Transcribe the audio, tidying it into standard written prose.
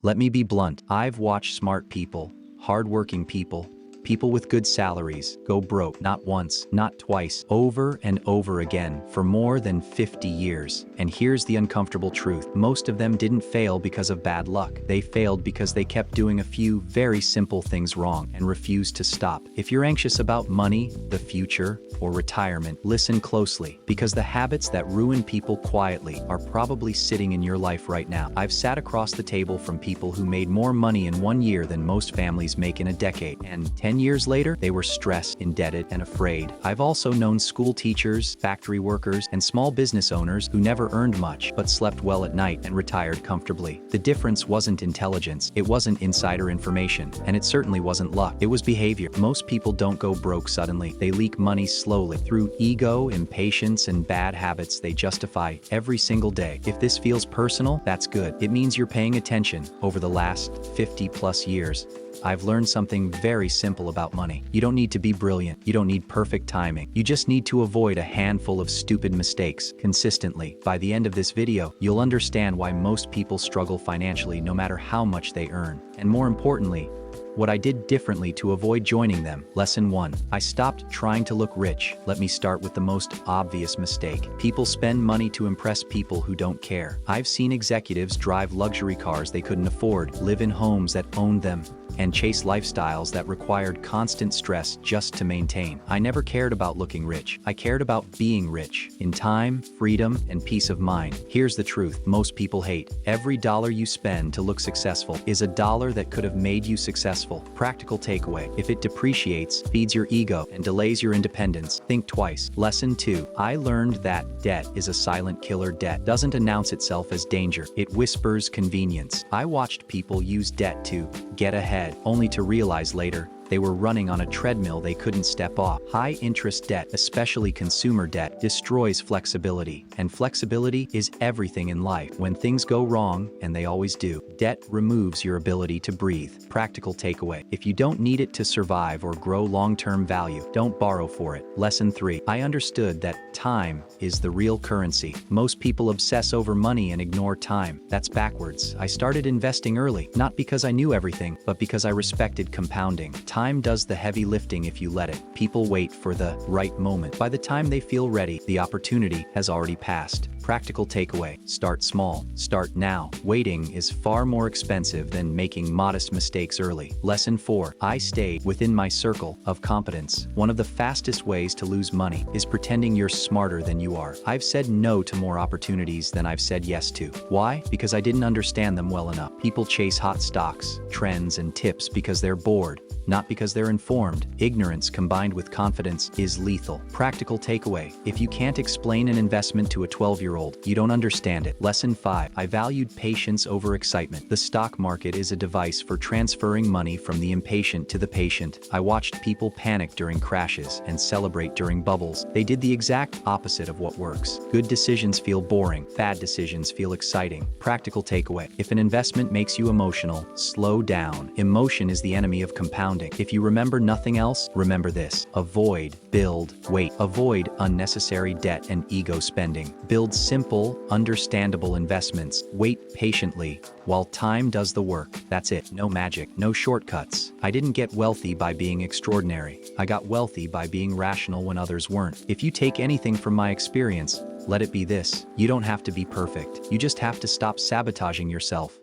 Let me be blunt. I've watched smart people, hardworking people, people with good salaries go broke not once, not twice, over and over again for more than 50 years. And here's the uncomfortable truth. Most of them didn't fail because of bad luck. They failed because they kept doing a few very simple things wrong and refused to stop. If you're anxious about money, the future, or retirement, listen closely, because the habits that ruin people quietly are probably sitting in your life right now. I've sat across the table from people who made more money in 1 year than most families make in a decade, and 10 years later, they were stressed, indebted, and afraid. I've also known school teachers, factory workers, and small business owners who never earned much but slept well at night and retired comfortably. The difference wasn't intelligence, it wasn't insider information, and it certainly wasn't luck. It was behavior. Most people don't go broke suddenly. They leak money slowly through ego, impatience, and bad habits they justify every single day. If this feels personal, that's good. It means you're paying attention. Over the last 50+ years, I've learned something very simple about money. You don't need to be brilliant. You don't need perfect timing. You just need to avoid a handful of stupid mistakes consistently. By the end of this video, you'll understand why most people struggle financially no matter how much they earn. And more importantly, what I did differently to avoid joining them. Lesson 1. I stopped trying to look rich. Let me start with the most obvious mistake. People spend money to impress people who don't care. I've seen executives drive luxury cars they couldn't afford, live in homes that owned them, and chase lifestyles that required constant stress just to maintain. I never cared about looking rich. I cared about being rich in time, freedom, and peace of mind. Here's the truth most people hate. Every dollar you spend to look successful is a dollar that could have made you successful. Practical takeaway. If it depreciates, feeds your ego, and delays your independence, think twice. Lesson 2. I learned that debt is a silent killer. Debt doesn't announce itself as danger. It whispers convenience. I watched people use debt to get ahead, only to realize later they were running on a treadmill they couldn't step off. High-interest debt, especially consumer debt, destroys flexibility. And flexibility is everything in life. When things go wrong, and they always do, debt removes your ability to breathe. Practical takeaway. If you don't need it to survive or grow long-term value, don't borrow for it. Lesson 3. I understood that time is the real currency. Most people obsess over money and ignore time. That's backwards. I started investing early, not because I knew everything, but because I respected compounding. Time does the heavy lifting if you let it. People wait for the right moment. By the time they feel ready, the opportunity has already passed. Practical takeaway. Start small. Start now. Waiting is far more expensive than making modest mistakes early. Lesson 4. I stayed within my circle of competence. One of the fastest ways to lose money is pretending you're smarter than you are. I've said no to more opportunities than I've said yes to. Why? Because I didn't understand them well enough. People chase hot stocks, trends, and tips because they're bored, not because they're informed. Ignorance combined with confidence is lethal. Practical takeaway. If you can't explain an investment to a 12-year-old, you don't understand it. Lesson 5. I valued patience over excitement. The stock market is a device for transferring money from the impatient to the patient. I watched people panic during crashes and celebrate during bubbles. They did the exact opposite of what works. Good decisions feel boring. Bad decisions feel exciting. Practical takeaway. If an investment makes you emotional, slow down. Emotion is the enemy of compounding. If you remember nothing else, remember this. Avoid, build, wait. Avoid unnecessary debt and ego spending. Build simple, understandable investments. Wait patiently while time does the work. That's it. No magic, no shortcuts. I didn't get wealthy by being extraordinary. I got wealthy by being rational when others weren't. If you take anything from my experience, let it be this. You don't have to be perfect. You just have to stop sabotaging yourself.